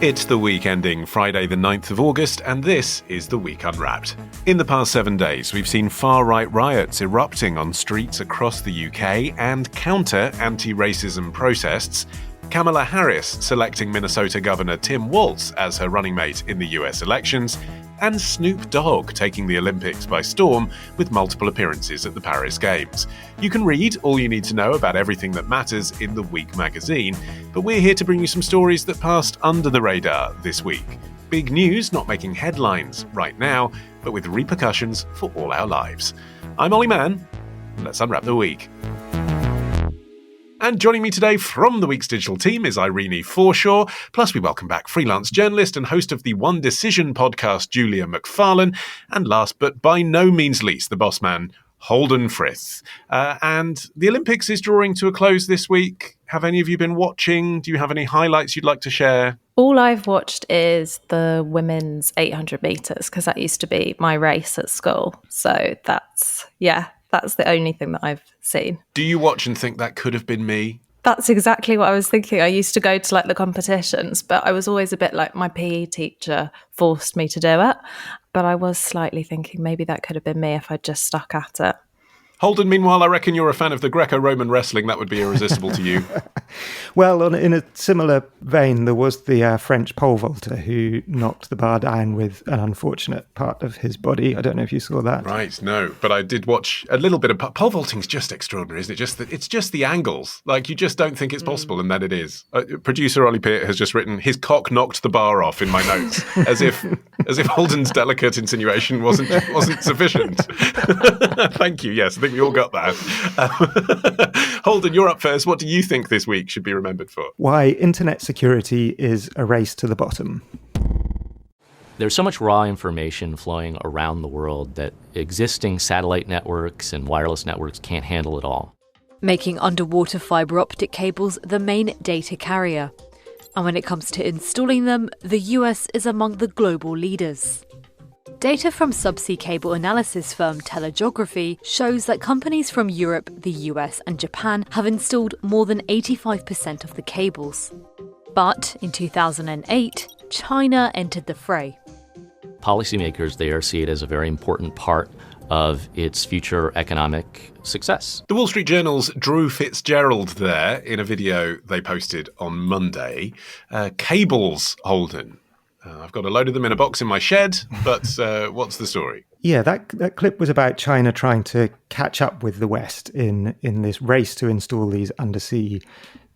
It's the week ending Friday the 9th of August, and this is The Week Unwrapped. In the past 7 days, we've seen far-right riots erupting on streets across the UK and counter-anti-racism protests, Kamala Harris selecting Minnesota Governor Tim Walz as her running mate in the US elections, and Snoop Dogg taking the Olympics by storm with multiple appearances at the Paris Games. You can read all you need to know about everything that matters in The Week magazine, but we're here to bring you some stories that passed under the radar this week. Big news not making headlines right now, but with repercussions for all our lives. I'm Olly Mann. Let's unwrap the week. And joining me today from the week's digital team is Irenie Forshaw. Plus, we welcome back freelance journalist and host of the One Decision podcast, Julia Macfarlane. And last but by no means least, the boss man, Holden Frith. And the Olympics is drawing to a close this week. Have any of you been watching? Do you have any highlights you'd like to share? All I've watched is the women's 800 metres, because that used to be my race at school. So that's the only thing that I've seen. Do you watch and think that could have been me? That's exactly what I was thinking. I used to go to the competitions, but I was always a bit like my PE teacher forced me to do it. But I was slightly thinking maybe that could have been me if I'd just stuck at it. Holden, meanwhile, I reckon you're a fan of the Greco-Roman wrestling. That would be irresistible to you. Well, in a similar vein, there was the French pole vaulter who knocked the bar down with an unfortunate part of his body. I don't know if you saw that. Right, no, but I did watch a little bit of pole vaulting. Is just extraordinary, isn't it? It's just the angles. You just don't think it's possible, and then it is. Producer Olly Peart has just written, "His cock knocked the bar off" in my notes, as if Holden's delicate insinuation wasn't sufficient. Thank you. Yes, I think we all got that. Holden, you're up first. What do you think this week should be remembered for? Why internet security is a race to the bottom. There's so much raw information flowing around the world that existing satellite networks and wireless networks can't handle it all. Making underwater fibre optic cables the main data carrier. And when it comes to installing them, the US is among the global leaders. Data from subsea cable analysis firm Telegeography shows that companies from Europe, the US and Japan have installed more than 85% of the cables. But in 2008, China entered the fray. Policymakers there see it as a very important part of its future economic success. The Wall Street Journal's Drew Fitzgerald there in a video they posted on Monday. Cables, Holden. I've got a load of them in a box in my shed, but what's the story? Yeah, that clip was about China trying to catch up with the West in this race to install these undersea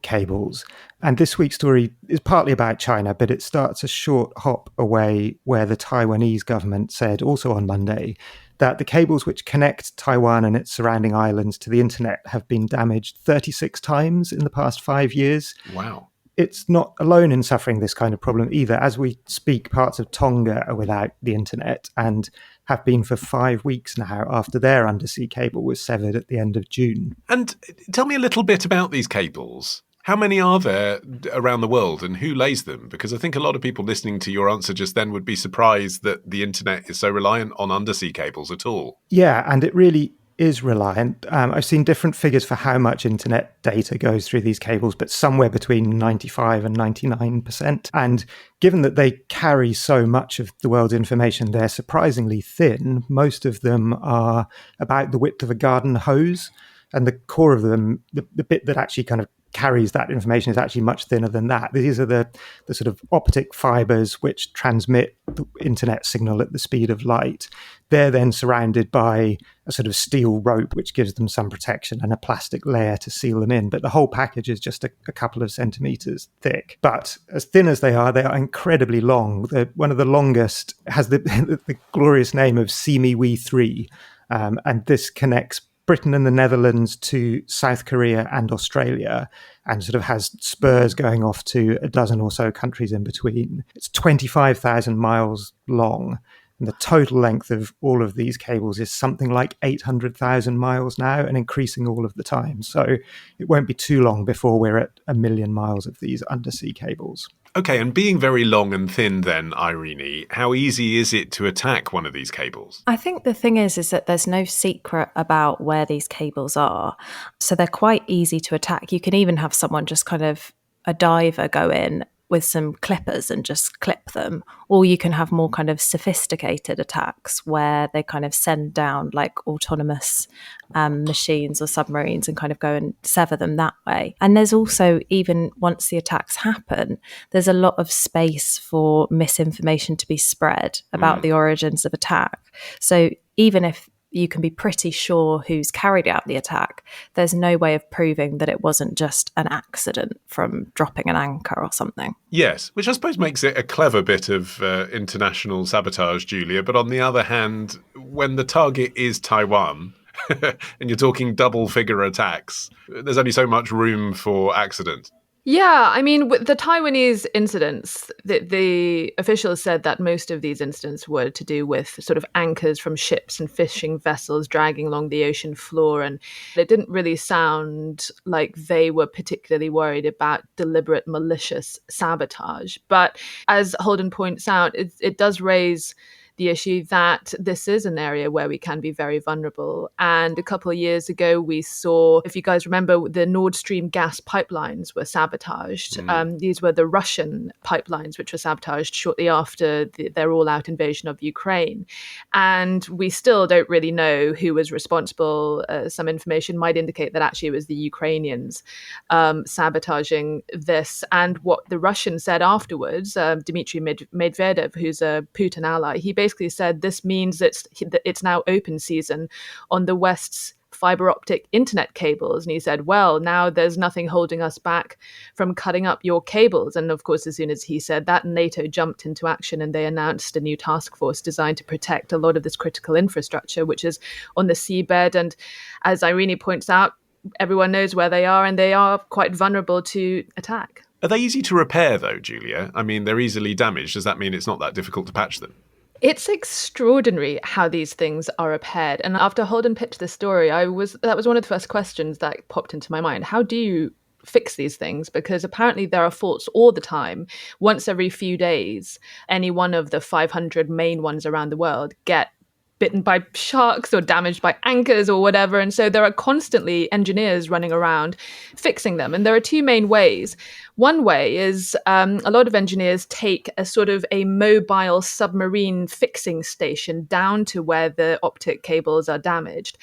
cables. And this week's story is partly about China, but it starts a short hop away where the Taiwanese government said, also on Monday, that the cables which connect Taiwan and its surrounding islands to the internet have been damaged 36 times in the past 5 years. Wow. It's not alone in suffering this kind of problem either. As we speak, parts of Tonga are without the internet and have been for 5 weeks now after their undersea cable was severed at the end of June. And tell me a little bit about these cables. How many are there around the world and who lays them? Because I think a lot of people listening to your answer just then would be surprised that the internet is so reliant on undersea cables at all. Yeah, and it really is reliant. I've seen different figures for how much internet data goes through these cables, but somewhere between 95 and 99%. And given that they carry so much of the world's information, they're surprisingly thin. Most of them are about the width of a garden hose. And the core of them, the bit that actually kind of carries that information is actually much thinner than that. These are the sort of optic fibers which transmit the internet signal at the speed of light. They're then surrounded by a sort of steel rope which gives them some protection and a plastic layer to seal them in. But the whole package is just a couple of centimeters thick. But as thin as they are incredibly long. One of the longest has the glorious name of Simi 3, and this connects Britain and the Netherlands to South Korea and Australia, and sort of has spurs going off to a dozen or so countries in between. It's 25,000 miles long, and the total length of all of these cables is something like 800,000 miles now, and increasing all of the time. So it won't be too long before we're at 1 million miles of these undersea cables. Okay, and being very long and thin then, Irenie, how easy is it to attack one of these cables? I think the thing is that there's no secret about where these cables are. So they're quite easy to attack. You can even have someone just kind of, a diver go in with some clippers and just clip them, or you can have more kind of sophisticated attacks where they kind of send down like autonomous machines or submarines and kind of go and sever them that way. And there's also, even once the attacks happen, there's a lot of space for misinformation to be spread about the origins of attack. So even if you can be pretty sure who's carried out the attack, there's no way of proving that it wasn't just an accident from dropping an anchor or something. Yes, which I suppose makes it a clever bit of international sabotage, Julia. But on the other hand, when the target is Taiwan and you're talking double-figure attacks, there's only so much room for accident. Yeah, I mean, with the Taiwanese incidents, the officials said that most of these incidents were to do with sort of anchors from ships and fishing vessels dragging along the ocean floor. And it didn't really sound like they were particularly worried about deliberate malicious sabotage. But as Holden points out, it does raise the issue that this is an area where we can be very vulnerable. And a couple of years ago, we saw, if you guys remember, the Nord Stream gas pipelines were sabotaged. These were the Russian pipelines, which were sabotaged shortly after their all-out invasion of Ukraine. And we still don't really know who was responsible. Some information might indicate that actually it was the Ukrainians sabotaging this. And what the Russians said afterwards, Dmitry Medvedev, who's a Putin ally, he basically said this means it's now open season on the West's fiber optic internet cables. And he said, well, now there's nothing holding us back from cutting up your cables. And of course, as soon as he said that, NATO jumped into action and they announced a new task force designed to protect a lot of this critical infrastructure, which is on the seabed. And as Irenie points out, everyone knows where they are and they are quite vulnerable to attack. Are they easy to repair, though, Julia? I mean, they're easily damaged. Does that mean it's not that difficult to patch them? It's extraordinary how these things are repaired. And after Holden pitched this story, that was one of the first questions that popped into my mind. How do you fix these things? Because apparently there are faults all the time. Once every few days, any one of the 500 main ones around the world get bitten by sharks or damaged by anchors or whatever. And so there are constantly engineers running around fixing them. And there are two main ways. One way is a lot of engineers take a sort of a mobile submarine fixing station down to where the optic cables are damaged.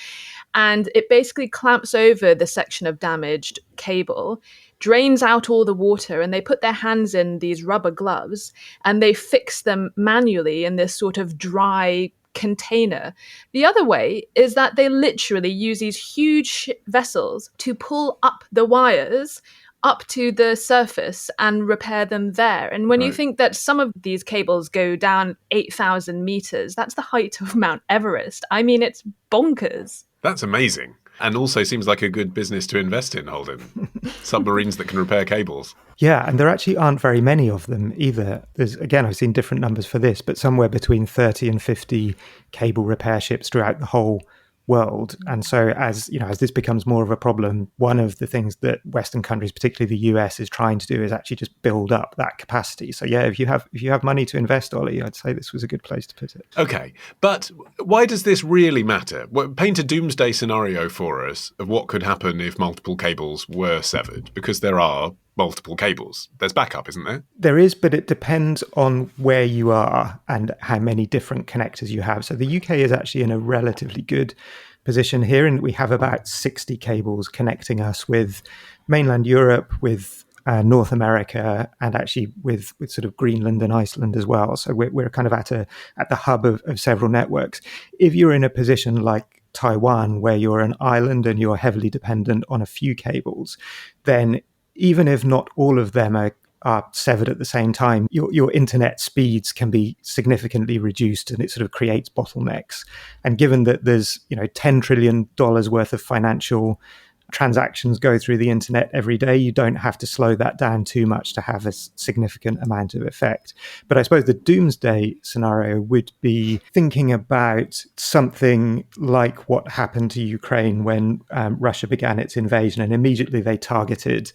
And it basically clamps over the section of damaged cable, drains out all the water, and they put their hands in these rubber gloves and they fix them manually in this sort of dry container. The other way is that they literally use these huge vessels to pull up the wires up to the surface and repair them there. And when you think that some of these cables go down 8,000 meters, that's the height of Mount Everest. I mean, it's bonkers. That's amazing. And also seems like a good business to invest in, Holden. Submarines that can repair cables. Yeah, and there actually aren't very many of them either. There's, again, I've seen different numbers for this, but somewhere between 30 and 50 cable repair ships throughout the whole world. And so as this becomes more of a problem, one of the things that Western countries, particularly the US, is trying to do is actually just build up that capacity. So yeah, if you have money to invest, Ollie, I'd say this was a good place to put it. Okay, but why does this really matter? Paint a doomsday scenario for us of what could happen if multiple cables were severed, because there are multiple cables. There's backup, isn't there? There is, but it depends on where you are and how many different connectors you have. So the UK is actually in a relatively good position here, and we have about 60 cables connecting us with mainland Europe, with North America, and actually with sort of Greenland and Iceland as well. So we're kind of at the hub of several networks. If you're in a position like Taiwan, where you're an island and you're heavily dependent on a few cables, then even if not all of them are severed at the same time, your internet speeds can be significantly reduced, and it sort of creates bottlenecks. And given that there's $10 trillion worth of financial transactions go through the internet every day, you don't have to slow that down too much to have a significant amount of effect. But I suppose the doomsday scenario would be thinking about something like what happened to Ukraine when Russia began its invasion, and immediately they targeted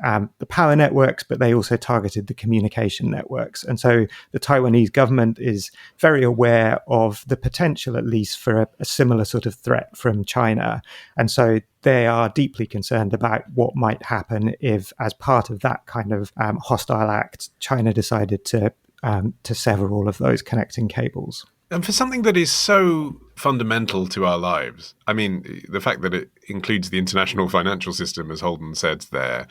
the power networks, but they also targeted the communication networks. And so the Taiwanese government is very aware of the potential, at least, for a similar sort of threat from China. And so they are deeply concerned about what might happen if, as part of that kind of hostile act, China decided to sever all of those connecting cables. And for something that is so fundamental to our lives, I mean, the fact that it includes the international financial system, as Holden said there,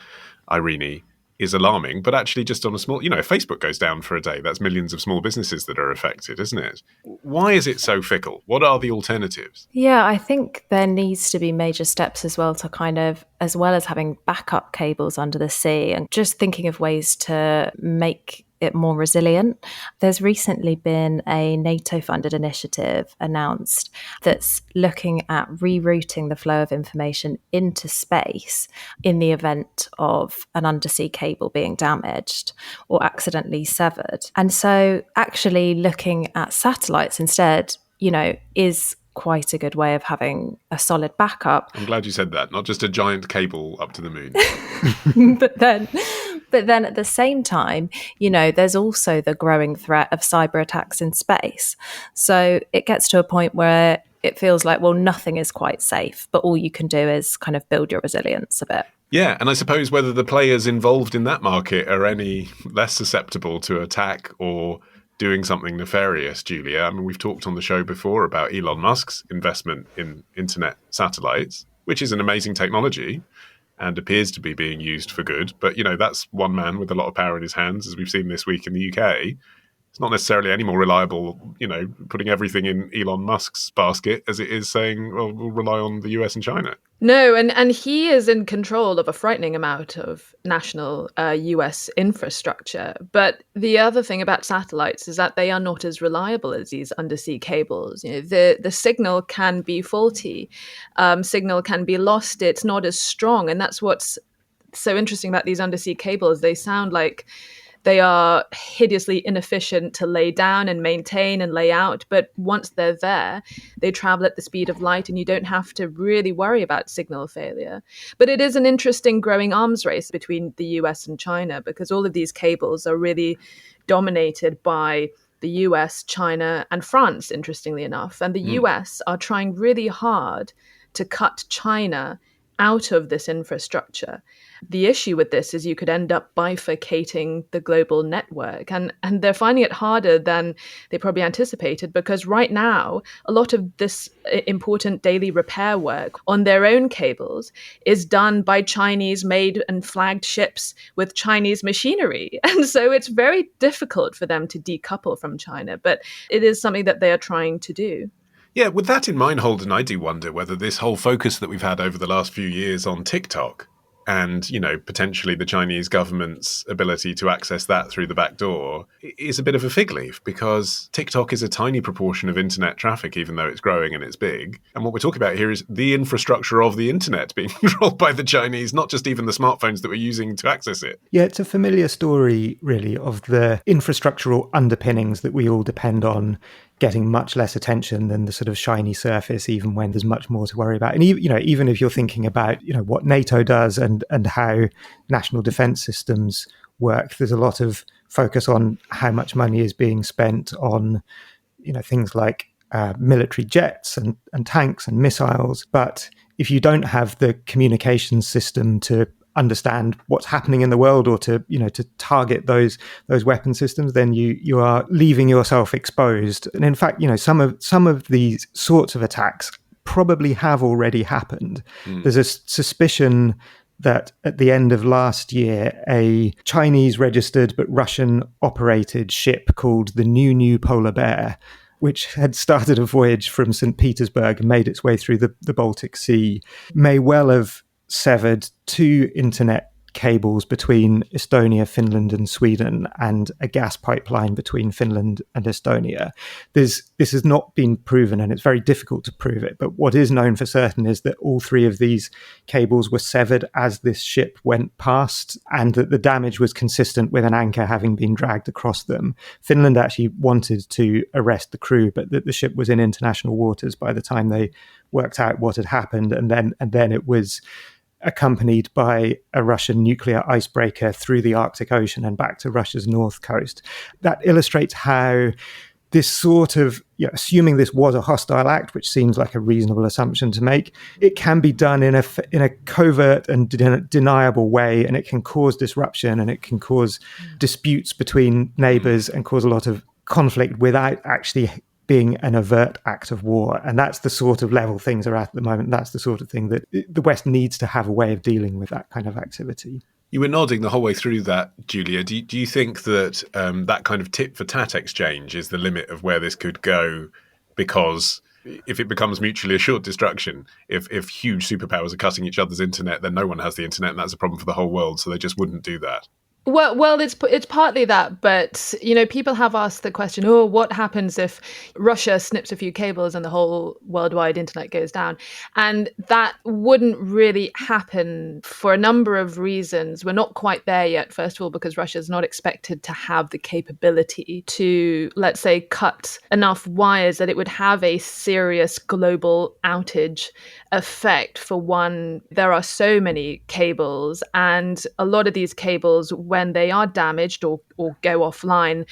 Irenie, is alarming. But actually, just on a small, if Facebook goes down for a day, that's millions of small businesses that are affected, isn't it? Why is it so fickle? What are the alternatives? Yeah, I think there needs to be major steps as well to kind of, as well as having backup cables under the sea and just thinking of ways to make it more resilient. There's recently been a NATO-funded initiative announced that's looking at rerouting the flow of information into space in the event of an undersea cable being damaged or accidentally severed. And so actually looking at satellites instead, is quite a good way of having a solid backup. I'm glad you said that, not just a giant cable up to the moon. But then at the same time, there's also the growing threat of cyber attacks in space. So it gets to a point where it feels like, well, nothing is quite safe, but all you can do is kind of build your resilience a bit. Yeah, and I suppose whether the players involved in that market are any less susceptible to attack or doing something nefarious, Julia. I mean, we've talked on the show before about Elon Musk's investment in internet satellites, which is an amazing technology and appears to be being used for good. But, that's one man with a lot of power in his hands, as we've seen this week in the UK. It's not necessarily any more reliable, putting everything in Elon Musk's basket as it is saying, well, we'll rely on the US and China. No, and he is in control of a frightening amount of national US infrastructure. But the other thing about satellites is that they are not as reliable as these undersea cables. The signal can be faulty, signal can be lost, it's not as strong. And that's what's so interesting about these undersea cables. They sound like they are hideously inefficient to lay down and maintain and lay out. But once they're there, they travel at the speed of light and you don't have to really worry about signal failure. But it is an interesting growing arms race between the US and China because all of these cables are really dominated by the US, China, and France, interestingly enough. And the US are trying really hard to cut China out of this infrastructure. The issue with this is you could end up bifurcating the global network, and they're finding it harder than they probably anticipated because right now, a lot of this important daily repair work on their own cables is done by Chinese-made and flagged ships with Chinese machinery. And so it's very difficult for them to decouple from China, but it is something that they are trying to do. Yeah, with that in mind, Holden, I do wonder whether this whole focus that we've had over the last few years on TikTok and, potentially the Chinese government's ability to access that through the back door is a bit of a fig leaf because TikTok is a tiny proportion of internet traffic, even though it's growing and it's big. And what we're talking about here is the infrastructure of the internet being controlled by the Chinese, not just even the smartphones that we're using to access it. Yeah, it's a familiar story, really, of the infrastructural underpinnings that we all depend on getting much less attention than the sort of shiny surface, even when there's much more to worry about. And even if you're thinking about what NATO does and how national defense systems work, there's a lot of focus on how much money is being spent on things like military jets and tanks and missiles. But if you don't have the communications system to understand what's happening in the world or to target those weapon systems, then you are leaving yourself exposed. And in fact, some of these sorts of attacks probably have already happened. There's a suspicion that at the end of last year, a Chinese registered but Russian operated ship called the New Polar Bear, which had started a voyage from St. Petersburg and made its way through the Baltic Sea, may well have severed 2 internet cables between Estonia, Finland, and Sweden, and a gas pipeline between Finland and Estonia. This has not been proven, and it's very difficult to prove it. But what is known for certain is that all 3 of these cables were severed as this ship went past, and that the damage was consistent with an anchor having been dragged across them. Finland actually wanted to arrest the crew, but the ship was in international waters by the time they worked out what had happened, and then it was accompanied by a Russian nuclear icebreaker through the Arctic Ocean and back to Russia's north coast. That illustrates how this sort of, assuming this was a hostile act, which seems like a reasonable assumption to make, it can be done in a covert and deniable way, and it can cause disruption and it can cause disputes between neighbours and cause a lot of conflict without actually being an overt act of war. And that's the sort of level things are at the moment. That's the sort of thing that the West needs to have a way of dealing with that kind of activity. You were nodding the whole way through that, Julia. Do you think that that kind of tit-for-tat exchange is the limit of where this could go? Because if it becomes mutually assured destruction, if huge superpowers are cutting each other's internet, then no one has the internet, and that's a problem for the whole world, so they just wouldn't do that. Well, it's partly that, but people have asked the question: oh, what happens if Russia snips a few cables and the whole worldwide internet goes down? And that wouldn't really happen for a number of reasons. We're not quite there yet. First of all, because Russia's not expected to have the capability to, let's say, cut enough wires that it would have a serious global outage effect. For one, there are so many cables, and a lot of these cables, when they are damaged or go offline,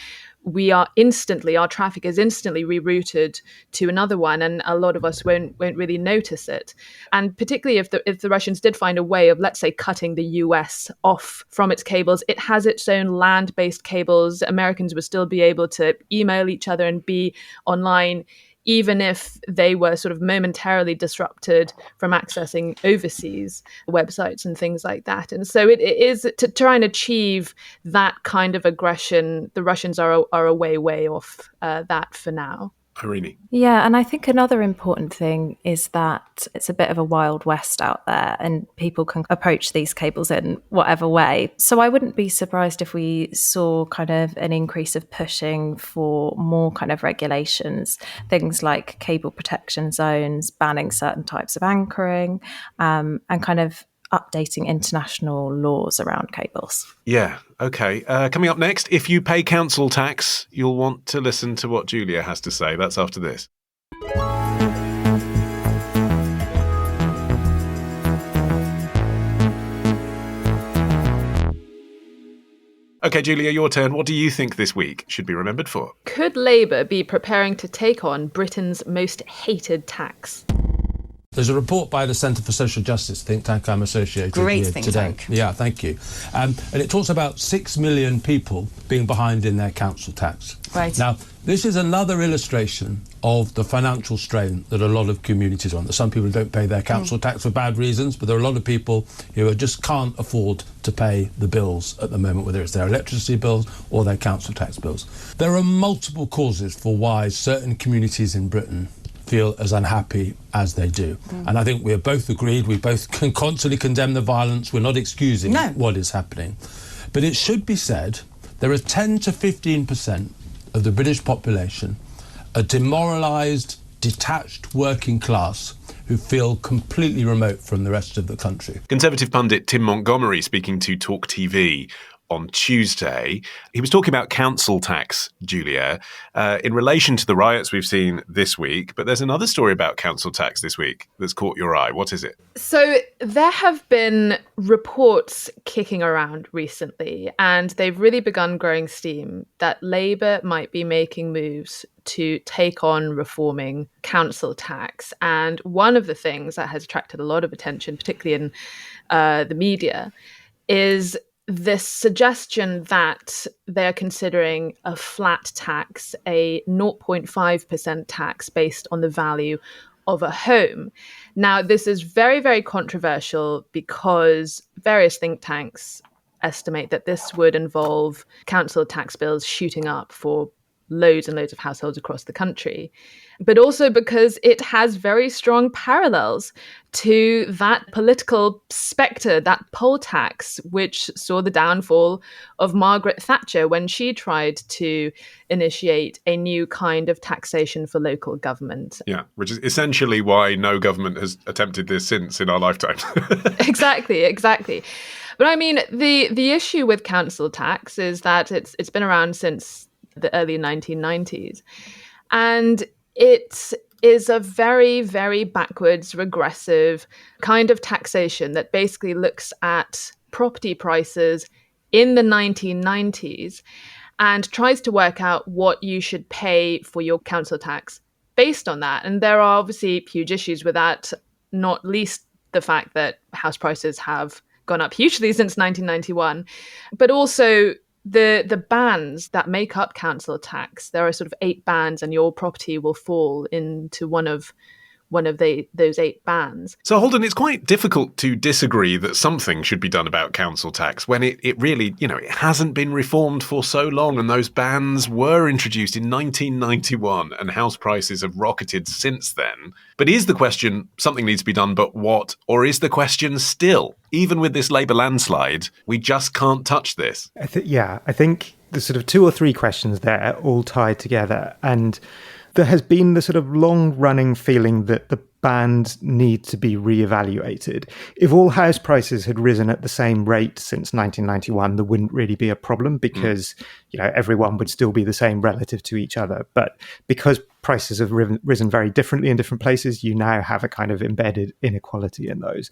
our traffic is instantly rerouted to another one, and a lot of us won't really notice it. And particularly if the Russians did find a way of, let's say, cutting the US off from its cables, it has its own land-based cables. Americans would still be able to email each other and be online, even if they were sort of momentarily disrupted from accessing overseas websites and things like that. And so it is to try and achieve that kind of aggression. The Russians are a way off that for now. Irenie. Yeah, and I think another important thing is that it's a bit of a wild west out there and people can approach these cables in whatever way. So I wouldn't be surprised if we saw kind of an increase of pushing for more kind of regulations, things like cable protection zones, banning certain types of anchoring, and kind of updating international laws around cables. Yeah, okay. Coming up next, if you pay council tax, you'll want to listen to what Julia has to say. That's after this. Okay, Julia, your turn. What do you think this week should be remembered for? Could Labour be preparing to take on Britain's most hated tax? There's a report by the Centre for Social Justice think tank I'm associated with think today. Tank. Yeah, thank you. And it talks about 6 million people being behind in their council tax. Right. Now, this is another illustration of the financial strain that a lot of communities are on. Some people don't pay their council tax for bad reasons, but there are a lot of people who just can't afford to pay the bills at the moment, whether it's their electricity bills or their council tax bills. There are multiple causes for why certain communities in Britain feel as unhappy as they do. And I think we're both agreed, we both can constantly condemn the violence, we're not excusing what is happening. But it should be said, there are 10 to 15% of the British population, a demoralised, detached working class who feel completely remote from the rest of the country. Conservative pundit Tim Montgomery speaking to Talk TV on Tuesday. He was talking about council tax, Julia, in relation to the riots we've seen this week. But there's another story about council tax this week that's caught your eye. What is it? So there have been reports kicking around recently, and they've really begun growing steam, that Labour might be making moves to take on reforming council tax. And one of the things that has attracted a lot of attention, particularly in the media, is this suggestion that they're considering a flat tax, a 0.5% tax based on the value of a home. Now, this is very, very controversial because various think tanks estimate that this would involve council tax bills shooting up for loads and loads of households across the country, but also because it has very strong parallels to that political spectre, that poll tax, which saw the downfall of Margaret Thatcher when she tried to initiate a new kind of taxation for local government. Yeah, which is essentially why no government has attempted this since in our lifetime. Exactly. But I mean, the issue with council tax is that it's been around since the early 1990s. And it is a very, very backwards, regressive kind of taxation that basically looks at property prices in the 1990s and tries to work out what you should pay for your council tax based on that. And there are obviously huge issues with that, not least the fact that house prices have gone up hugely since 1991, but also the bands that make up council tax. There are sort of 8 bands, and your property will fall into one of those 8 bands. So, Holden, it's quite difficult to disagree that something should be done about council tax when it really, it hasn't been reformed for so long, and those bans were introduced in 1991 and house prices have rocketed since then. But is the question something needs to be done, but what? Or is the question still, even with this Labour landslide, we just can't touch this? I think there's sort of 2 or 3 questions there all tied together, and there has been the sort of long-running feeling that the band need to be reevaluated. If all house prices had risen at the same rate since 1991, there wouldn't really be a problem because, everyone would still be the same relative to each other. But because prices have risen very differently in different places, you now have a kind of embedded inequality in those.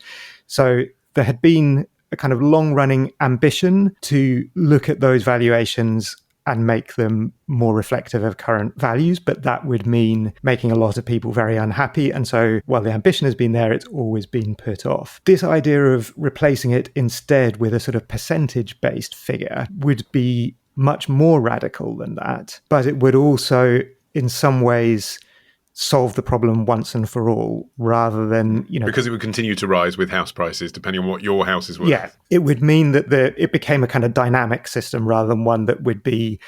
So there had been a kind of long-running ambition to look at those valuations and make them more reflective of current values, but that would mean making a lot of people very unhappy. And so while the ambition has been there, it's always been put off. This idea of replacing it instead with a sort of percentage-based figure would be much more radical than that, but it would also, in some ways, solve the problem once and for all, rather than, Because it would continue to rise with house prices depending on what your house is worth. Yeah, it would mean that it became a kind of dynamic system rather than one that would be,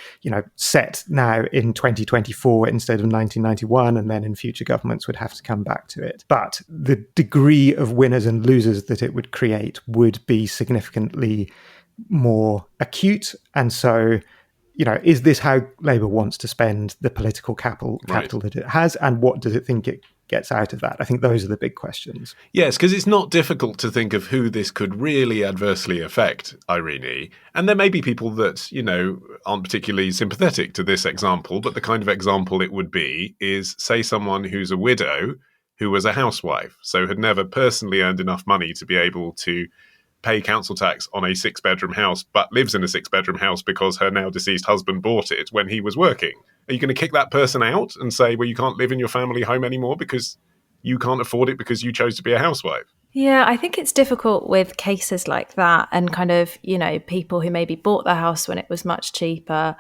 set now in 2024 instead of 1991, and then in future governments would have to come back to it. But the degree of winners and losers that it would create would be significantly more acute. And so, is this how Labour wants to spend the political capital that it has, and what does it think it gets out of that? I think those are the big questions. Yes, because it's not difficult to think of who this could really adversely affect, Irene. And there may be people that, aren't particularly sympathetic to this example, but the kind of example it would be is, say, someone who's a widow who was a housewife, so had never personally earned enough money to be able to pay council tax on a 6-bedroom house, but lives in a 6-bedroom house because her now deceased husband bought it when he was working. Are you going to kick that person out and say, well, you can't live in your family home anymore because you can't afford it because you chose to be a housewife? Yeah, I think it's difficult with cases like that and kind of, people who maybe bought the house when it was much cheaper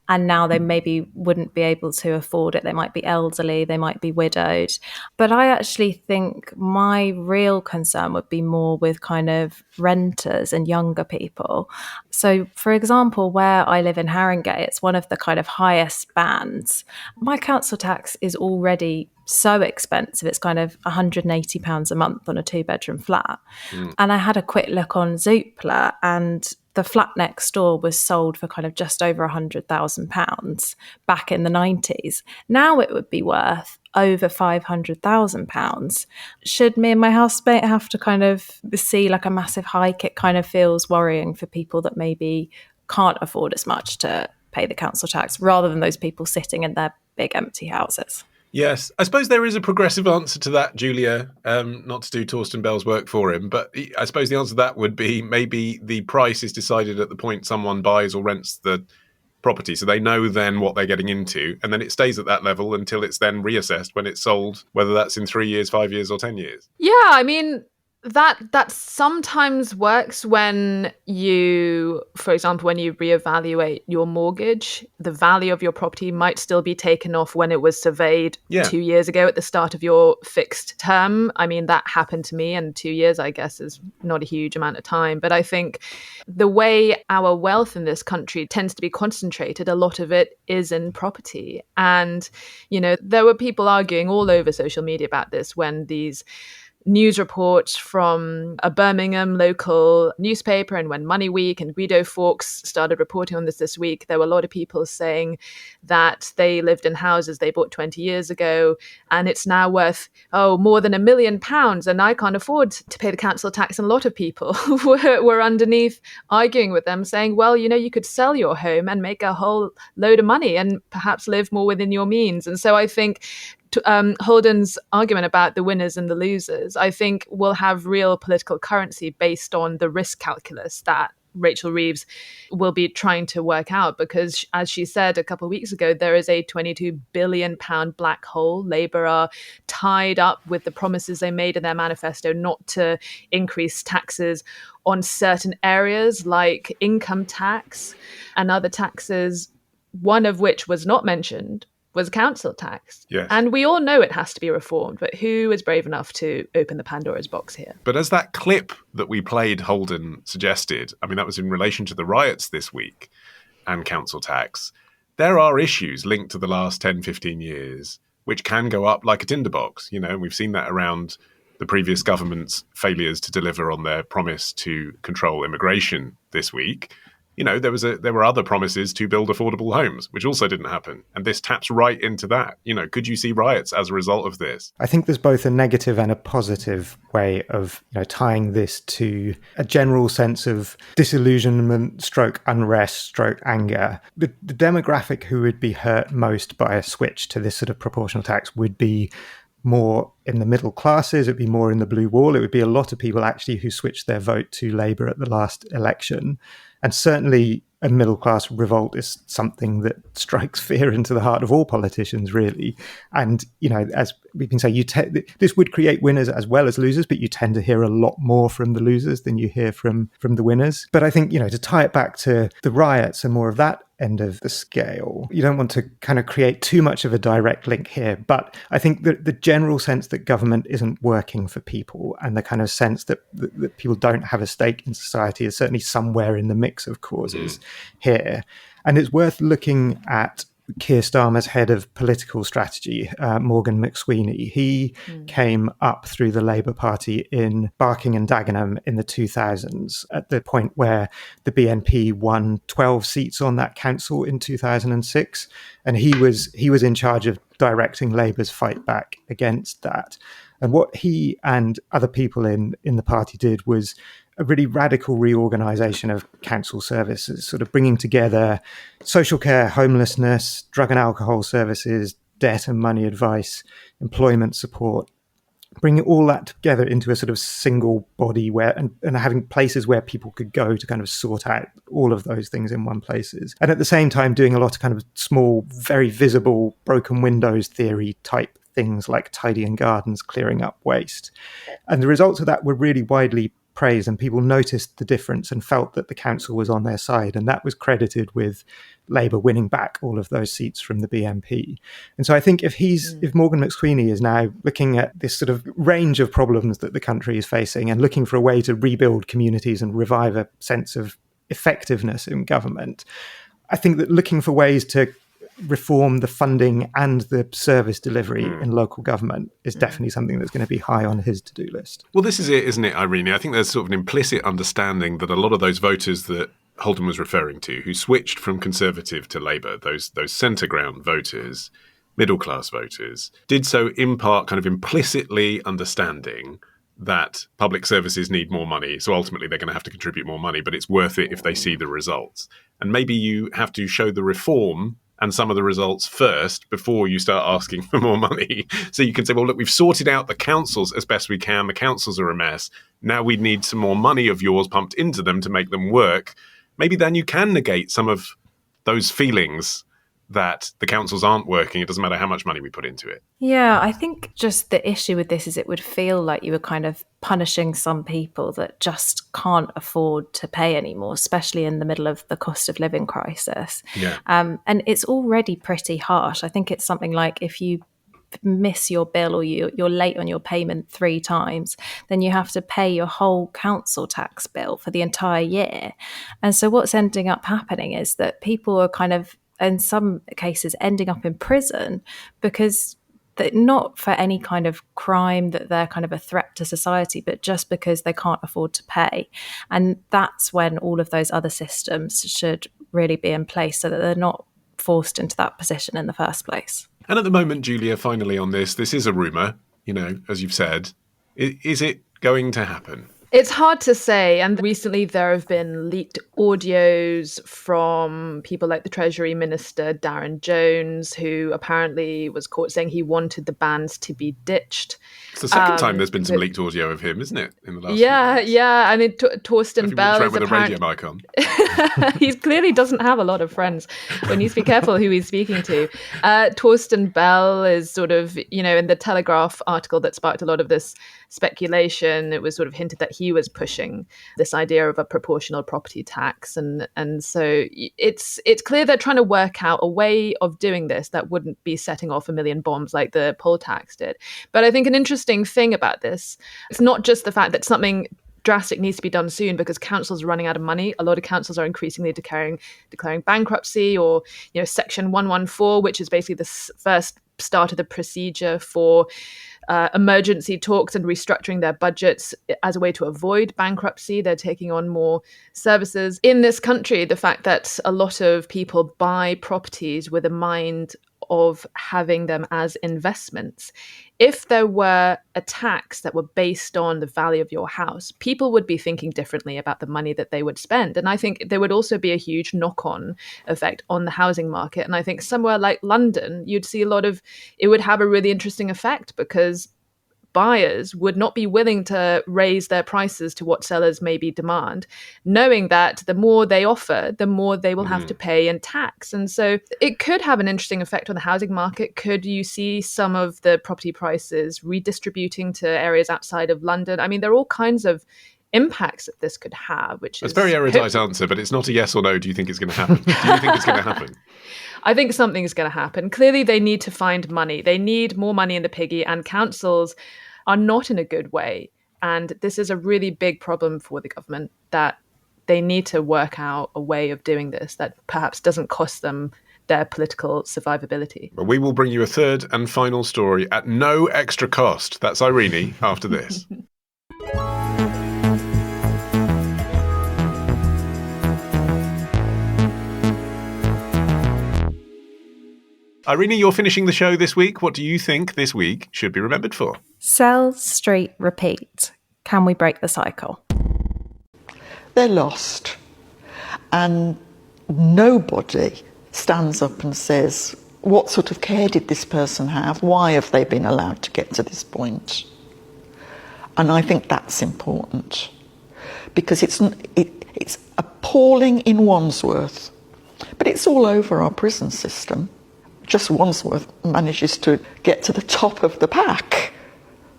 and now they maybe wouldn't be able to afford it. They might be elderly, they might be widowed. But I actually think my real concern would be more with kind of renters and younger people. So, for example, where I live in Haringey, it's one of the kind of highest bands. My council tax is already so expensive. It's kind of £180 a month on a 2-bedroom flat. And I had a quick look on Zoopla, and the flat next door was sold for kind of just over £100,000 back in the 90s. Now it would be worth over £500,000. Should me and my housemate have to kind of see like a massive hike? It kind of feels worrying for people that maybe can't afford as much to pay the council tax, rather than those people sitting in their big empty houses. Yes, I suppose there is a progressive answer to that, Julia, not to do Torsten Bell's work for him, but I suppose the answer to that would be maybe the price is decided at the point someone buys or rents the property, so they know then what they're getting into, and then it stays at that level until it's then reassessed when it's sold, whether that's in 3 years, 5 years or 10 years. Yeah, I mean, that sometimes works when you, for example, when you reevaluate your mortgage, the value of your property might still be taken off when it was surveyed 2 years ago at the start of your fixed term. I mean, that happened to me, and 2 years, I guess, is not a huge amount of time. But I think the way our wealth in this country tends to be concentrated, a lot of it is in property. And, there were people arguing all over social media about this when these news reports from a Birmingham local newspaper, and when Money Week and Guido Fawkes started reporting on this week, there were a lot of people saying that they lived in houses they bought 20 years ago and it's now worth more than £1 million, and I can't afford to pay the council tax. And a lot of people were underneath arguing with them, saying, well, you could sell your home and make a whole load of money and perhaps live more within your means. And so I think Holden's argument about the winners and the losers, I think, will have real political currency based on the risk calculus that Rachel Reeves will be trying to work out, because, as she said a couple of weeks ago, there is a £22 billion black hole. Labour are tied up with the promises they made in their manifesto not to increase taxes on certain areas like income tax and other taxes, one of which was not mentioned was council tax. Yes. And we all know it has to be reformed, but who is brave enough to open the Pandora's box here? But as that clip that we played, Holden, suggested, I mean, that was in relation to the riots this week and council tax. There are issues linked to the last 10, 15 years which can go up like a tinderbox, and we've seen that around the previous government's failures to deliver on their promise to control immigration this week. There were other promises to build affordable homes, which also didn't happen. And this taps right into that. Could you see riots as a result of this? I think there's both a negative and a positive way of tying this to a general sense of disillusionment, stroke unrest, stroke anger. The demographic who would be hurt most by a switch to this sort of proportional tax would be more in the middle classes. It'd be more in the blue wall. It would be a lot of people actually who switched their vote to Labour at the last election. And certainly a middle class revolt is something that strikes fear into the heart of all politicians, really. And, as we've been saying, this would create winners as well as losers, but you tend to hear a lot more from the losers than you hear from the winners. But I think, to tie it back to the riots and more of that end of the scale, you don't want to kind of create too much of a direct link here. But I think that the general sense that government isn't working for people and the kind of sense that people don't have a stake in society is certainly somewhere in the mix of causes here. And it's worth looking at Keir Starmer's head of political strategy, Morgan McSweeney. He came up through the Labour Party in Barking and Dagenham in the 2000s, at the point where the BNP won 12 seats on that council in 2006. And he was in charge of directing Labour's fight back against that. And what he and other people in the party did was a really radical reorganisation of council services, sort of bringing together social care, homelessness, drug and alcohol services, debt and money advice, employment support, bringing all that together into a sort of single body and having places where people could go to kind of sort out all of those things in one places. And at the same time, doing a lot of kind of small, very visible broken windows theory type things like tidying gardens, clearing up waste. And the results of that were really widely praised, and people noticed the difference and felt that the council was on their side. And that was credited with Labour winning back all of those seats from the BNP. And so I think if Morgan McSweeney is now looking at this sort of range of problems that the country is facing and looking for a way to rebuild communities and revive a sense of effectiveness in government, I think that looking for ways to reform the funding and the service delivery in local government is definitely something that's going to be high on his to-do list. Well, this is it, isn't it, Irene? I think there's sort of an implicit understanding that a lot of those voters that Holden was referring to, who switched from Conservative to Labour, those centre ground voters, middle class voters, did so in part kind of implicitly understanding that public services need more money, so ultimately they're going to have to contribute more money, but it's worth it if they see the results. And maybe you have to show the reform and some of the results first before you start asking for more money. So you can say, well, look, we've sorted out the councils as best we can. The councils are a mess. Now we need some more money of yours pumped into them to make them work. Maybe then you can negate some of those feelings that the councils aren't working. It doesn't matter how much money we put into it. Yeah, I think just the issue with this is it would feel like you were kind of punishing some people that just can't afford to pay anymore, especially in the middle of the cost of living crisis. Yeah. And it's already pretty harsh. I think it's something like if you miss your bill or you're late on your payment 3 times, then you have to pay your whole council tax bill for the entire year. And so what's ending up happening is that people are kind of, in some cases, ending up in prison because not for any kind of crime that they're kind of a threat to society, but just because they can't afford to pay. And that's when all of those other systems should really be in place so that they're not forced into that position in the first place. And at the moment, Julia, finally on this is a rumour, as you've said. Is it going to happen? It's hard to say. And recently there have been leaked audios from people like the Treasury Minister, Darren Jones, who apparently was caught saying he wanted the bans to be ditched. It's the second time there's been some leaked audio of him, isn't it, in the last few months? Yeah. I mean, Torsten Bell is with a radio mic on. He clearly doesn't have a lot of friends. We need to be careful who he's speaking to. Torsten Bell is sort of, in the Telegraph article that sparked a lot of this speculation, it was sort of hinted that he was pushing this idea of a proportional property tax. And so it's clear they're trying to work out a way of doing this that wouldn't be setting off a million bombs like the poll tax did. But I think an interesting thing about this, it's not just the fact that something drastic needs to be done soon because councils are running out of money. A lot of councils are increasingly declaring bankruptcy, or Section 114, which is basically the first start of the procedure for emergency talks and restructuring their budgets as a way to avoid bankruptcy. They're taking on more services. In this country, the fact that a lot of people buy properties with a mind of having them as investments. If there were a tax that were based on the value of your house, people would be thinking differently about the money that they would spend. And I think there would also be a huge knock-on effect on the housing market. And I think somewhere like London, you'd see it would have a really interesting effect because buyers would not be willing to raise their prices to what sellers maybe demand, knowing that the more they offer, the more they will have to pay in tax. And so it could have an interesting effect on the housing market. Could you see some of the property prices redistributing to areas outside of London? I mean, there are all kinds of impacts that this could have, which is... It's a very erudite answer, but it's not a yes or no. Do you think it's going to happen? Do you think it's going to happen? I think something is going to happen. Clearly, they need to find money. They need more money in the piggy, and councils are not in a good way. And this is a really big problem for the government, that they need to work out a way of doing this that perhaps doesn't cost them their political survivability. But we will bring you a third and final story at no extra cost. That's Irenie after this. Irenie, you're finishing the show this week. What do you think this week should be remembered for? Sell, street, repeat. Can we break the cycle? They're lost. And nobody stands up and says, what sort of care did this person have? Why have they been allowed to get to this point? And I think that's important. Because it's appalling in Wandsworth, but it's all over our prison system. Just Wandsworth manages to get to the top of the pack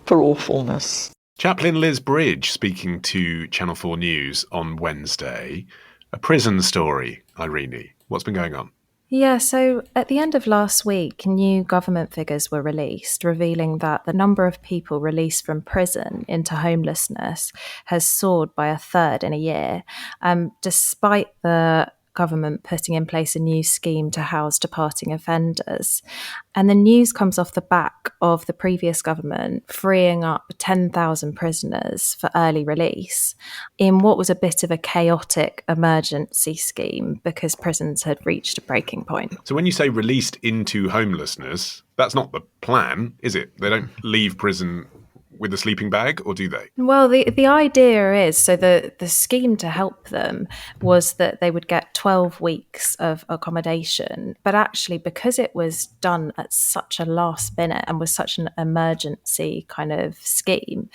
for awfulness. Chaplain Liz Bridge speaking to Channel 4 News on Wednesday. A prison story, Irenie. What's been going on? Yeah, so at the end of last week, new government figures were released, revealing that the number of people released from prison into homelessness has soared by a third in a year, despite the government putting in place a new scheme to house departing offenders. And the news comes off the back of the previous government freeing up 10,000 prisoners for early release in what was a bit of a chaotic emergency scheme because prisons had reached a breaking point. So when you say released into homelessness, that's not the plan, is it? They don't leave prison with a sleeping bag, or do they? Well, the idea is, so the scheme to help them was that they would get 12 weeks of accommodation, but actually because it was done at such a last minute and was such an emergency kind of scheme,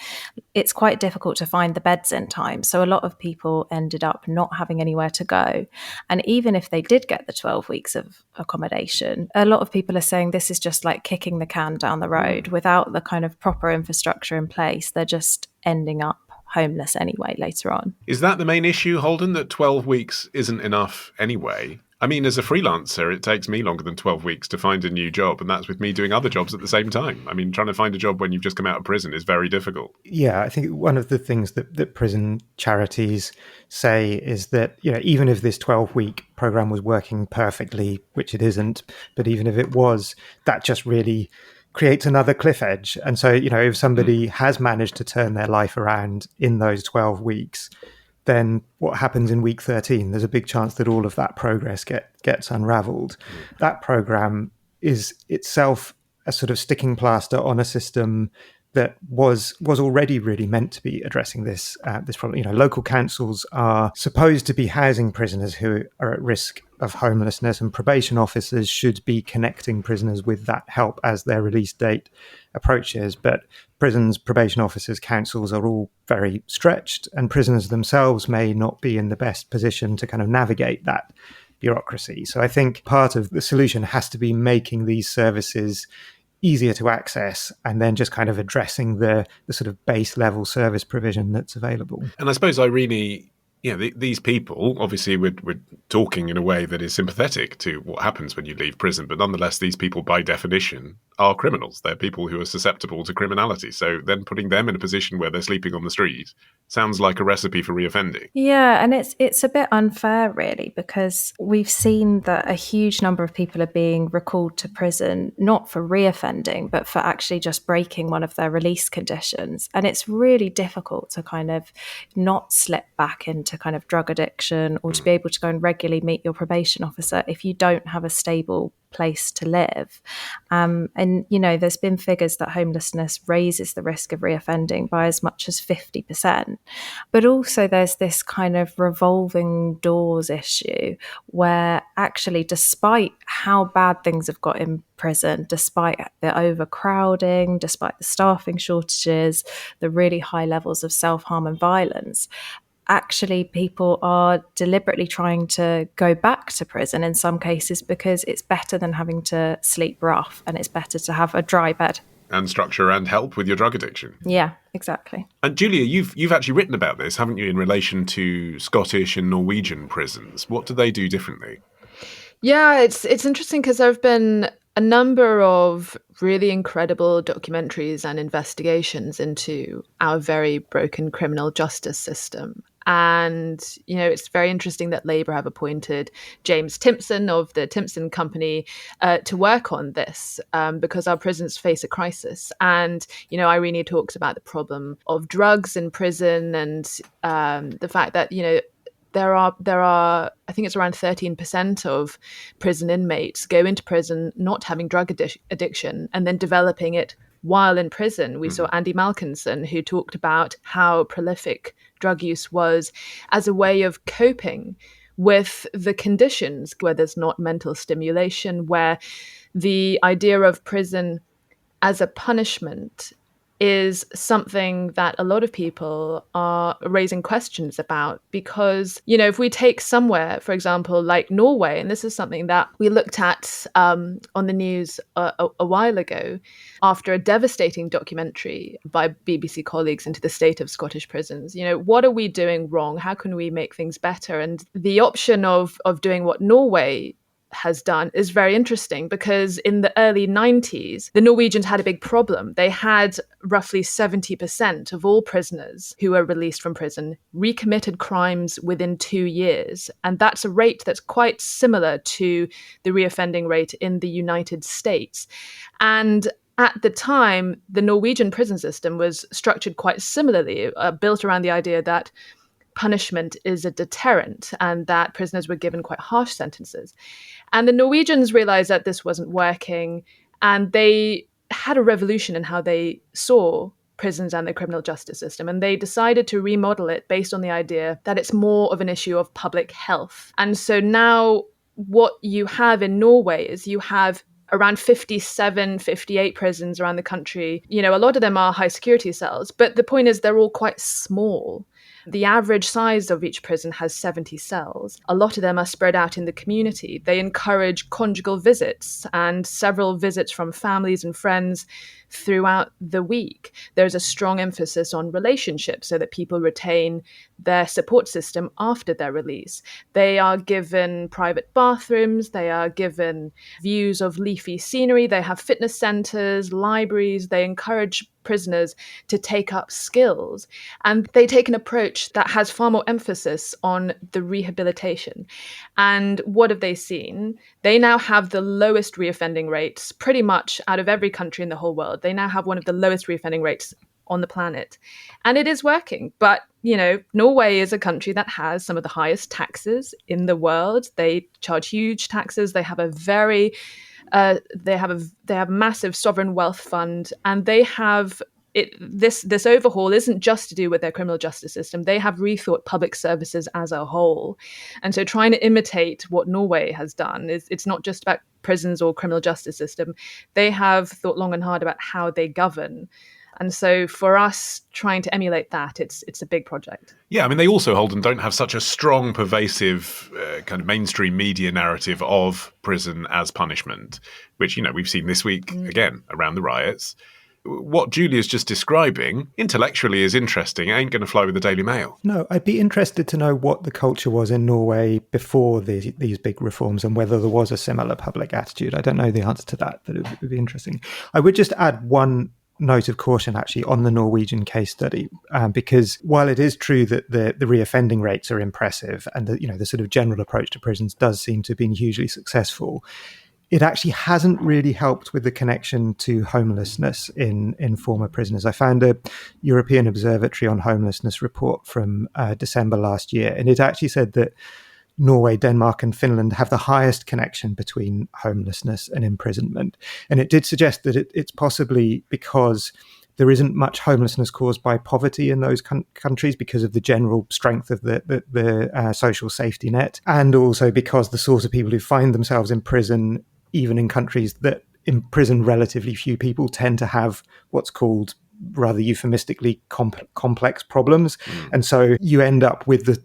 it's quite difficult to find the beds in time. So a lot of people ended up not having anywhere to go. And even if they did get the 12 weeks of accommodation, a lot of people are saying this is just like kicking the can down the road without the kind of proper infrastructure in place. They're just ending up homeless anyway later on. Is that the main issue, Holden, that 12 weeks isn't enough anyway? I mean, as a freelancer, it takes me longer than 12 weeks to find a new job, and that's with me doing other jobs at the same time. I mean, trying to find a job when you've just come out of prison is very difficult. Yeah, I think one of the things that prison charities say is that, even if this 12-week program was working perfectly, which it isn't, but even if it was, that just really creates another cliff edge. And so, if somebody has managed to turn their life around in those 12 weeks, then what happens in week 13? There's a big chance that all of that progress gets unraveled. That program is itself a sort of sticking plaster on a system that was already really meant to be addressing this problem. You know, local councils are supposed to be housing prisoners who are at risk of homelessness, and probation officers should be connecting prisoners with that help as their release date approaches. But prisons, probation officers, councils are all very stretched, and prisoners themselves may not be in the best position to kind of navigate that bureaucracy. So I think part of the solution has to be making these services easier to access, and then just kind of addressing the sort of base level service provision that's available. And I suppose, Irene, these people, obviously we're talking in a way that is sympathetic to what happens when you leave prison, but nonetheless, these people by definition are criminals. They're people who are susceptible to criminality. So then putting them in a position where they're sleeping on the street sounds like a recipe for reoffending. Yeah, and it's a bit unfair, really, because we've seen that a huge number of people are being recalled to prison, not for reoffending, but for actually just breaking one of their release conditions. And it's really difficult to kind of not slip back into kind of drug addiction, or to be able to go and regularly meet your probation officer if you don't have a stable place to live. And, there's been figures that homelessness raises the risk of reoffending by as much as 50%. But also there's this kind of revolving doors issue where actually, despite how bad things have got in prison, despite the overcrowding, despite the staffing shortages, the really high levels of self-harm and violence, actually people are deliberately trying to go back to prison in some cases because it's better than having to sleep rough, and it's better to have a dry bed. And structure and help with your drug addiction. Yeah, exactly. And Julia, you've actually written about this, haven't you, in relation to Scottish and Norwegian prisons? What do they do differently? Yeah, it's interesting because there have been a number of really incredible documentaries and investigations into our very broken criminal justice system. And, it's very interesting that Labour have appointed James Timpson of the Timpson Company to work on this because our prisons face a crisis. And, Irene talks about the problem of drugs in prison and the fact that, there are, I think it's around 13% of prison inmates go into prison not having drug addiction and then developing it while in prison. We saw Andy Malkinson, who talked about how prolific drug use was as a way of coping with the conditions where there's not mental stimulation, where the idea of prison as a punishment is something that a lot of people are raising questions about. Because, if we take somewhere, for example, like Norway, and this is something that we looked at on the news a while ago, after a devastating documentary by BBC colleagues into the state of Scottish prisons, what are we doing wrong? How can we make things better? And the option of doing what Norway has done is very interesting, because in the early 90s, the Norwegians had a big problem. They had roughly 70% of all prisoners who were released from prison recommitted crimes within 2 years. And that's a rate that's quite similar to the reoffending rate in the United States. And at the time, the Norwegian prison system was structured quite similarly, built around the idea that punishment is a deterrent and that prisoners were given quite harsh sentences. And the Norwegians realized that this wasn't working, and they had a revolution in how they saw prisons and the criminal justice system. And they decided to remodel it based on the idea that it's more of an issue of public health. And so now what you have in Norway is you have around 57, 58 prisons around the country. A lot of them are high security cells, but the point is they're all quite small. The average size of each prison has 70 cells. A lot of them are spread out in the community. They encourage conjugal visits and several visits from families and friends throughout the week. There's a strong emphasis on relationships so that people retain their support system after their release. They are given private bathrooms. They are given views of leafy scenery. They have fitness centers, libraries. They encourage prisoners to take up skills. And they take an approach that has far more emphasis on the rehabilitation. And what have they seen? They now have the lowest reoffending rates pretty much out of every country in the whole world. They now have one of the lowest reoffending rates on the planet. And it is working. But, Norway is a country that has some of the highest taxes in the world. They charge huge taxes. They have a very they have a massive sovereign wealth fund, and they have this overhaul isn't just to do with their criminal justice system. They have rethought public services as a whole. And so trying to imitate what Norway has done, it's not just about prisons or criminal justice system. They have thought long and hard about how they govern. And so for us trying to emulate that, it's a big project. Yeah, I mean, they also, Holden, don't have such a strong, pervasive kind of mainstream media narrative of prison as punishment, which, we've seen this week, again, around the riots. What Julia's just describing intellectually is interesting. It ain't going to fly with the Daily Mail. No, I'd be interested to know what the culture was in Norway before these big reforms and whether there was a similar public attitude. I don't know the answer to that, but it would be interesting. I would just add one note of caution actually on the Norwegian case study, because while it is true that the reoffending rates are impressive and the sort of general approach to prisons does seem to have been hugely successful, it actually hasn't really helped with the connection to homelessness in former prisoners. I found a European Observatory on Homelessness report from December last year, and it actually said that Norway, Denmark and Finland have the highest connection between homelessness and imprisonment. And it did suggest that it's possibly because there isn't much homelessness caused by poverty in those countries because of the general strength of the social safety net, and also because the sort of people who find themselves in prison, even in countries that imprison relatively few people, tend to have what's called rather euphemistically complex problems. And so you end up with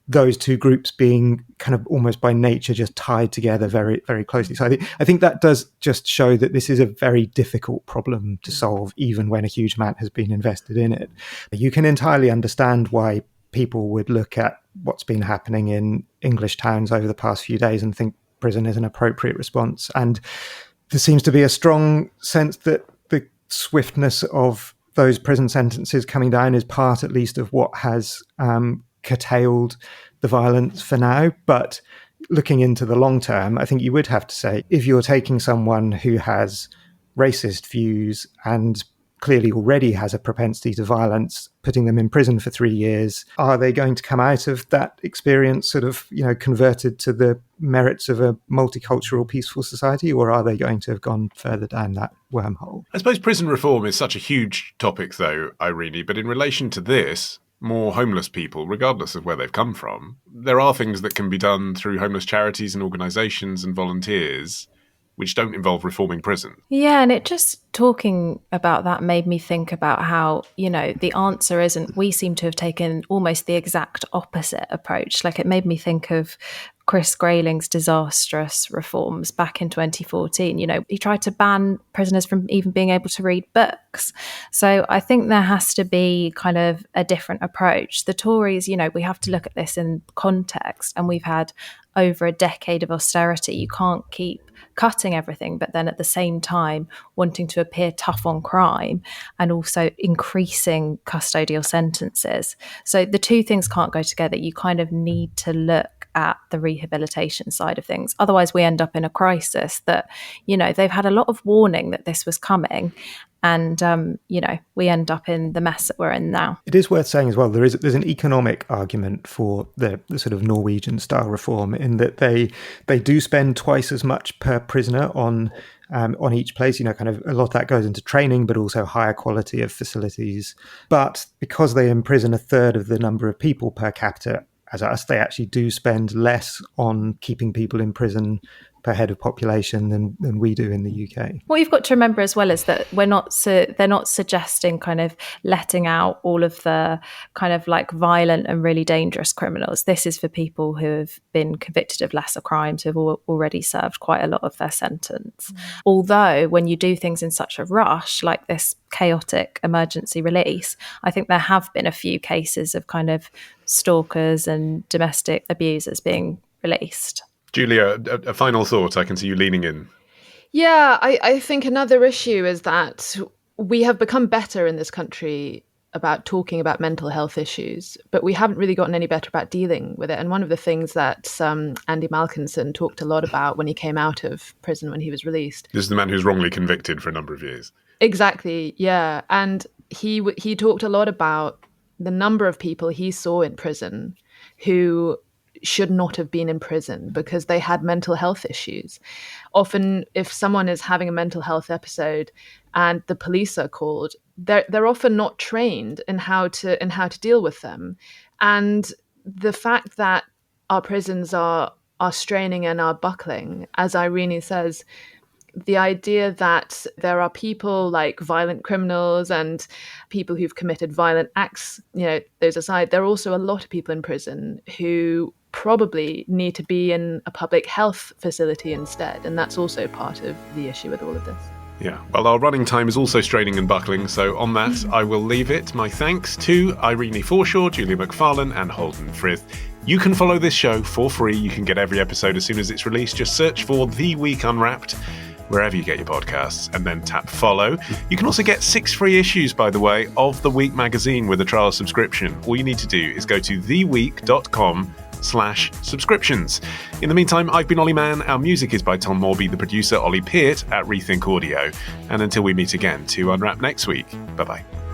those two groups being kind of almost by nature just tied together very, very closely. So I think that does just show that this is a very difficult problem to solve, even when a huge amount has been invested in it. You can entirely understand why people would look at what's been happening in English towns over the past few days and think prison is an appropriate response. And there seems to be a strong sense that the swiftness of those prison sentences coming down is part, at least, of what has curtailed the violence for now. But looking into the long term, I think you would have to say, if you're taking someone who has racist views and clearly already has a propensity to violence, putting them in prison for 3 years, are they going to come out of that experience sort of, converted to the merits of a multicultural, peaceful society, or are they going to have gone further down that wormhole? I suppose prison reform is such a huge topic, though, Irenie, but in relation to this, more homeless people, regardless of where they've come from, there are things that can be done through homeless charities and organisations and volunteers which don't involve reforming prison. Yeah, and it just talking about that made me think about how, the answer isn't, we seem to have taken almost the exact opposite approach. Like, it made me think of Chris Grayling's disastrous reforms back in 2014. He tried to ban prisoners from even being able to read books. So I think there has to be kind of a different approach. The Tories, we have to look at this in context, and we've had over a decade of austerity. You can't keep cutting everything, but then at the same time wanting to appear tough on crime and also increasing custodial sentences. So the two things can't go together. You kind of need to look at the rehabilitation side of things. Otherwise, we end up in a crisis that, they've had a lot of warning that this was coming. And, we end up in the mess that we're in now. It is worth saying as well, there's an economic argument for the sort of Norwegian style reform, in that they do spend twice as much per prisoner on each place. Kind of a lot of that goes into training, but also higher quality of facilities. But because they imprison a third of the number of people per capita as us, they actually do spend less on keeping people in prison per head of population than we do in the UK. What you've got to remember as well is that they're not suggesting kind of letting out all of the kind of like violent and really dangerous criminals. This is for people who have been convicted of lesser crimes, who have already served quite a lot of their sentence. Although when you do things in such a rush, like this chaotic emergency release, I think there have been a few cases of kind of stalkers and domestic abusers being released. Julia, a final thought. I can see you leaning in. Yeah, I think another issue is that we have become better in this country about talking about mental health issues, but we haven't really gotten any better about dealing with it. And one of the things that Andy Malkinson talked a lot about when he came out of prison, when he was released. This is the man who's wrongly convicted for a number of years. Exactly, yeah. And he talked a lot about the number of people he saw in prison who should not have been in prison because they had mental health issues. Often, if someone is having a mental health episode and the police are called, they're often not trained in how to deal with them. And the fact that our prisons are straining and are buckling, as Irenie says, the idea that there are people like violent criminals and people who've committed violent acts, those aside, there are also a lot of people in prison who probably need to be in a public health facility instead. And that's also part of the issue with all of this. Yeah, well, our running time is also straining and buckling, so on that, I will leave it. My thanks to Irenie Forshaw, Julia Macfarlane, and Holden Frith. You can follow this show for free. You can get every episode as soon as it's released. Just search for The Week Unwrapped wherever you get your podcasts, and then tap follow. You can also get 6 free issues, by the way, of The Week magazine with a trial subscription. All you need to do is go to theweek.com/subscriptions. In the meantime, I've been Olly Mann. Our music is by Tom Morby, the producer Ollie Peart at Rethink Audio. And until we meet again to unwrap next week, bye-bye.